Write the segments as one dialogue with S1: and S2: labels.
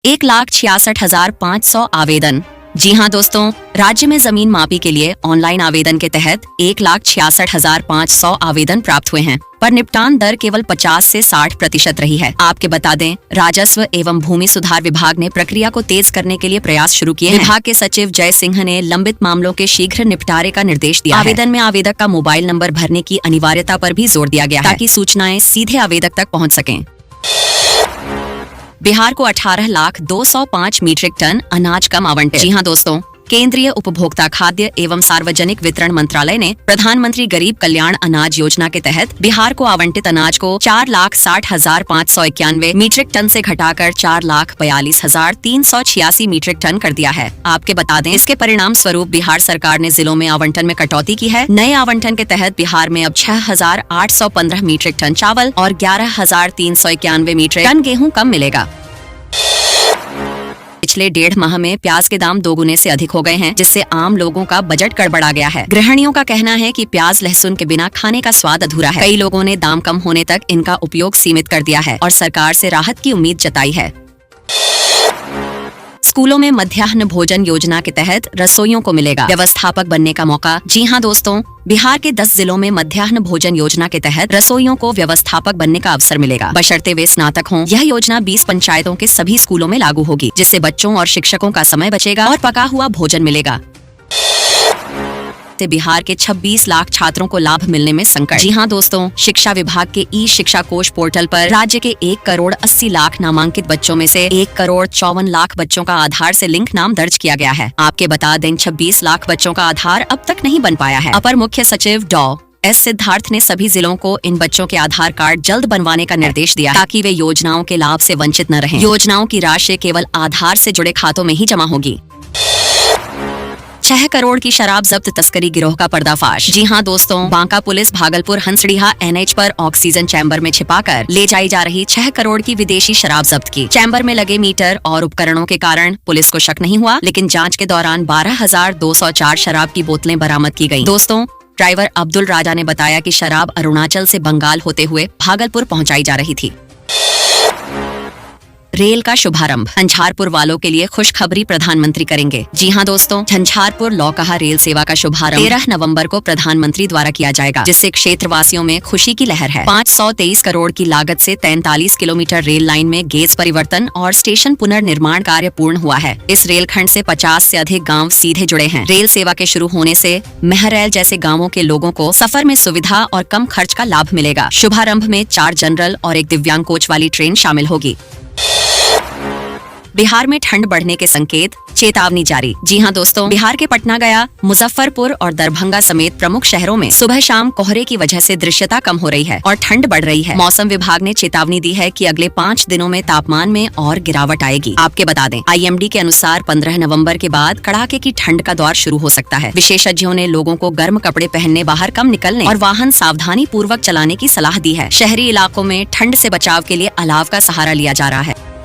S1: 1,66,500 आवेदन। जी हां दोस्तों, राज्य में जमीन मापी के लिए ऑनलाइन आवेदन के तहत 1,66,500 आवेदन प्राप्त हुए हैं, पर निपटान दर केवल 50 से 60% रही है। आपके बता दें, राजस्व एवं भूमि सुधार विभाग ने प्रक्रिया को तेज करने के लिए प्रयास शुरू किए हैं। विभाग के सचिव जय सिंह ने लंबित मामलों के शीघ्र निपटारे का निर्देश दिया। आवेदन में आवेदक का मोबाइल नंबर भरने की अनिवार्यता पर भी जोर दिया गया है, ताकि सूचनाएं सीधे आवेदक तक पहुँच सकें। बिहार को 18,205 मीट्रिक टन अनाज कम आवंटित। जी हां दोस्तों, केंद्रीय उपभोक्ता खाद्य एवं सार्वजनिक वितरण मंत्रालय ने प्रधानमंत्री गरीब कल्याण अनाज योजना के तहत बिहार को आवंटित अनाज को 4,60,591 मीट्रिक टन से घटाकर 4,42,386 मीट्रिक टन कर दिया है। आपके बता दें, इसके परिणाम स्वरूप बिहार सरकार ने जिलों में आवंटन में कटौती की है। नए आवंटन के तहत बिहार में अब 6,815 मीट्रिक टन चावल और 11,391 मीट्रिक टन गेहूँ कम मिलेगा। पिछले 1.5 माह में प्याज के दाम 2 गुने से अधिक हो गए हैं, जिससे आम लोगों का बजट गड़बड़ा गया है। गृहिणियों का कहना है कि प्याज लहसुन के बिना खाने का स्वाद अधूरा है। कई लोगों ने दाम कम होने तक इनका उपयोग सीमित कर दिया है और सरकार से राहत की उम्मीद जताई है। स्कूलों में मध्याह्न भोजन योजना के तहत रसोइयों को मिलेगा व्यवस्थापक बनने का मौका। जी हां दोस्तों, बिहार के 10 जिलों में मध्याह्न भोजन योजना के तहत रसोइयों को व्यवस्थापक बनने का अवसर मिलेगा, बशर्ते वे स्नातक हों। यह योजना 20 पंचायतों के सभी स्कूलों में लागू होगी, जिससे बच्चों और शिक्षकों का समय बचेगा और पका हुआ भोजन मिलेगा। बिहार के 26 लाख छात्रों को लाभ मिलने में संकट। जी हां दोस्तों, शिक्षा विभाग के ई शिक्षा कोष पोर्टल पर राज्य के 1,80,00,000 नामांकित बच्चों में से 1,54,00,000 बच्चों का आधार से लिंक नाम दर्ज किया गया है। आपके बता दें, 26 लाख बच्चों का आधार अब तक नहीं बन पाया है। अपर मुख्य सचिव डॉ. एस. सिद्धार्थ ने सभी जिलों को इन बच्चों के आधार कार्ड जल्द बनवाने का निर्देश दिया, ताकि वे योजनाओं के लाभ से वंचित न रहें। योजनाओं की राशि केवल आधार से जुड़े खातों में ही जमा होगी। 6 करोड़ की शराब जब्त, तस्करी गिरोह का पर्दाफाश। जी हां दोस्तों, बांका पुलिस भागलपुर हंसडीहा NH पर ऑक्सीजन चैम्बर में छिपाकर ले जाई जा रही 6 करोड़ की विदेशी शराब जब्त की। चैम्बर में लगे मीटर और उपकरणों के कारण पुलिस को शक नहीं हुआ, लेकिन जांच के दौरान 12,204 शराब की बोतलें बरामद की गयी। दोस्तों, ड्राइवर अब्दुल राजा ने बताया कि शराब अरुणाचल से बंगाल होते हुए भागलपुर पहुंचाई जा रही थी। रेल का शुभारंभ, झंझारपुर वालों के लिए खुशखबरी प्रधानमंत्री करेंगे। जी हां दोस्तों, झंझारपुर लौकहा रेल सेवा का शुभारंभ 13 नवंबर को प्रधानमंत्री द्वारा किया जाएगा, जिससे क्षेत्रवासियों में खुशी की लहर है। 523 करोड़ की लागत से 43 किलोमीटर रेल लाइन में गेज परिवर्तन और स्टेशन पुनर्निर्माण कार्य पूर्ण हुआ है। इस रेलखंड से 50 से अधिक गाँव सीधे जुड़े हैं। रेल सेवा के शुरू होने से महरैल जैसे गाँवों के लोगों को सफर में सुविधा और कम खर्च का लाभ मिलेगा। शुभारंभ में 4 जनरल और 1 दिव्यांग कोच वाली ट्रेन शामिल होगी। बिहार में ठंड बढ़ने के संकेत, चेतावनी जारी। जी हां दोस्तों, बिहार के पटना, गया, मुजफ्फरपुर और दरभंगा समेत प्रमुख शहरों में सुबह शाम कोहरे की वजह से दृश्यता कम हो रही है और ठंड बढ़ रही है। मौसम विभाग ने चेतावनी दी है कि अगले 5 दिनों में तापमान में और गिरावट आएगी। आपके बता दें, IMD के अनुसार 15 नवंबर के बाद कड़ाके की ठंड का दौर शुरू हो सकता है। विशेषज्ञों ने लोगों को गर्म कपड़े पहनने, बाहर कम निकलने और वाहन सावधानी पूर्वक चलाने की सलाह दी है। शहरी इलाकों में ठंड से बचाव के लिए अलाव का सहारा लिया जा रहा है।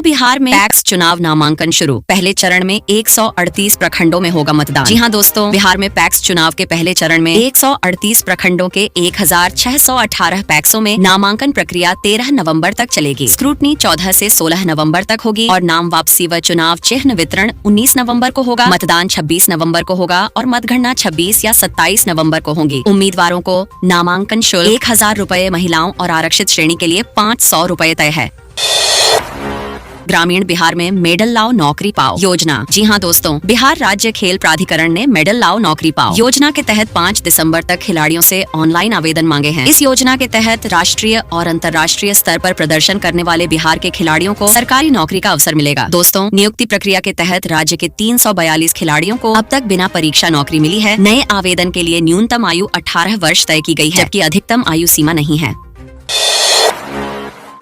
S1: बिहार में पैक्स चुनाव नामांकन शुरू, पहले चरण में 138 प्रखंडों में होगा मतदान। जी हां दोस्तों, बिहार में पैक्स चुनाव के पहले चरण में 138 प्रखंडों के 1,618 पैक्सों में नामांकन प्रक्रिया 13 नवंबर तक चलेगी। स्क्रूटनी 14 से 16 नवंबर तक होगी और नाम वापसी व चुनाव चिन्ह वितरण 19 नवंबर को होगा। मतदान 26 नवंबर को होगा और मतगणना 26 या 27 नवंबर को होगी। उम्मीदवारों को नामांकन शुल्क 1,000 रुपए, महिलाओं और आरक्षित श्रेणी के लिए 500 रुपए तय है। ग्रामीण बिहार में मेडल लाओ नौकरी पाओ योजना। जी हां दोस्तों, बिहार राज्य खेल प्राधिकरण ने मेडल लाओ नौकरी पाओ योजना के तहत 5 दिसंबर तक खिलाड़ियों से ऑनलाइन आवेदन मांगे हैं। इस योजना के तहत राष्ट्रीय और अंतर्राष्ट्रीय स्तर पर प्रदर्शन करने वाले बिहार के खिलाड़ियों को सरकारी नौकरी का अवसर मिलेगा। दोस्तों, नियुक्ति प्रक्रिया के तहत राज्य के 342 खिलाड़ियों को अब तक बिना परीक्षा नौकरी मिली है। नए आवेदन के लिए न्यूनतम आयु 18 वर्ष तय की गई है, जबकि अधिकतम आयु सीमा नहीं है।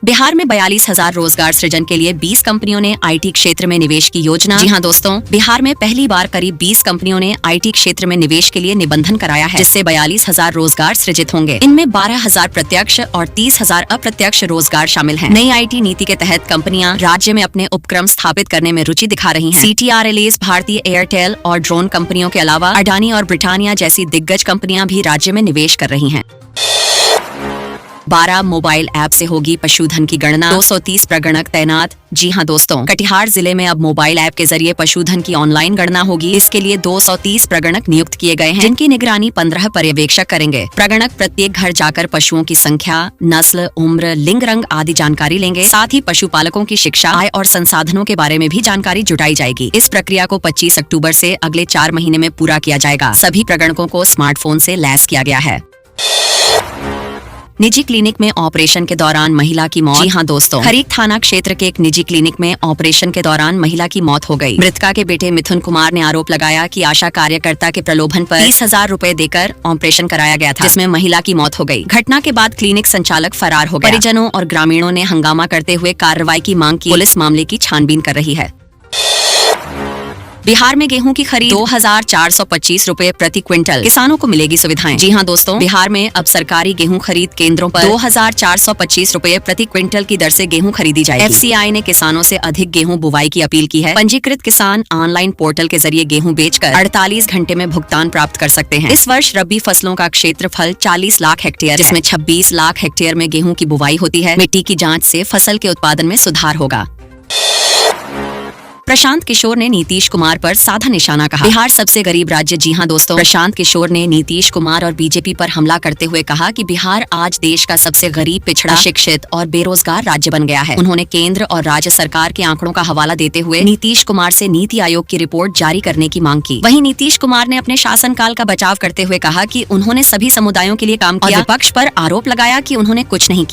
S1: बिहार में 42,000 रोजगार सृजन के लिए 20 कंपनियों ने IT क्षेत्र में निवेश की योजना। जी हां दोस्तों, बिहार में पहली बार करीब 20 कंपनियों ने IT क्षेत्र में निवेश के लिए निबंधन कराया है, जिससे 42,000 रोजगार सृजित होंगे। इनमें 12,000 प्रत्यक्ष और 30,000 अप्रत्यक्ष रोजगार शामिल हैं। नई IT नीति के तहत कंपनियां राज्य में अपने उपक्रम स्थापित करने में रुचि दिखा रही हैं। CTRLAs, भारतीय एयरटेल और ड्रोन कंपनियों के अलावा अडानी और ब्रिटानिया जैसी दिग्गज कंपनियां भी राज्य में निवेश कर रही हैं। 12 मोबाइल ऐप से होगी पशुधन की गणना, 230 प्रगणक तैनात। जी हां दोस्तों, कटिहार जिले में अब मोबाइल ऐप के जरिए पशुधन की ऑनलाइन गणना होगी। इसके लिए 230 प्रगणक नियुक्त किए गए हैं, जिनकी निगरानी 15 पर्यवेक्षक करेंगे। प्रगणक प्रत्येक घर जाकर पशुओं की संख्या, नस्ल, उम्र, लिंग, रंग आदि जानकारी लेंगे। साथ ही पशुपालकों की शिक्षा, आय और संसाधनों के बारे में भी जानकारी जुटाई जाएगी। इस प्रक्रिया को 25 अक्टूबर से अगले 4 महीने में पूरा किया जाएगा। सभी प्रगणकों को स्मार्टफोन से लैस किया गया है। निजी क्लिनिक में ऑपरेशन के दौरान महिला की मौत। जी हां दोस्तों, खरीक थाना क्षेत्र के एक निजी क्लिनिक में ऑपरेशन के दौरान महिला की मौत हो गई। मृतका के बेटे मिथुन कुमार ने आरोप लगाया कि आशा कार्यकर्ता के प्रलोभन पर 30,000 रुपए देकर ऑपरेशन कराया गया था, जिसमें महिला की मौत हो गई। घटना के बाद क्लिनिक संचालक फरार हो गया। परिजनों और ग्रामीणों ने हंगामा करते हुए कार्रवाई की मांग की। पुलिस मामले की छानबीन कर रही है। बिहार में गेहूं की खरीद 2,425 रुपए प्रति क्विंटल, किसानों को मिलेगी सुविधाएं। जी हां दोस्तों, बिहार में अब सरकारी गेहूं खरीद केंद्रों पर 2,425 रुपए प्रति क्विंटल की दर से गेहूं खरीदी जाएगी। FCI ने किसानों से अधिक गेहूं बुवाई की अपील की है। पंजीकृत किसान ऑनलाइन पोर्टल के जरिए गेहूं बेचकर 48 घंटे में भुगतान प्राप्त कर सकते हैं। इस वर्ष रबी फसलों का क्षेत्रफल 40 लाख हेक्टेयर, जिसमें 26 लाख हेक्टेयर में गेहूं की बुवाई होती है। मिट्टी की जाँच से फसल के उत्पादन में सुधार होगा। प्रशांत किशोर ने नीतीश कुमार पर साधा निशाना कहा। बिहार सबसे गरीब राज्य। जी हां दोस्तों, प्रशांत किशोर ने नीतीश कुमार और बीजेपी पर हमला करते हुए कहा कि बिहार आज देश का सबसे गरीब, पिछड़ा, अशिक्षित और बेरोजगार राज्य बन गया है। उन्होंने केंद्र और राज्य सरकार के आंकड़ों का हवाला देते हुए नीतीश कुमार से नीति आयोग की रिपोर्ट जारी करने की मांग की। वहीं नीतीश कुमार ने अपने शासनकाल का बचाव करते हुए कहा कि उन्होंने सभी समुदायों के लिए काम किया और विपक्ष पर आरोप लगाया कि उन्होंने कुछ नहीं किया।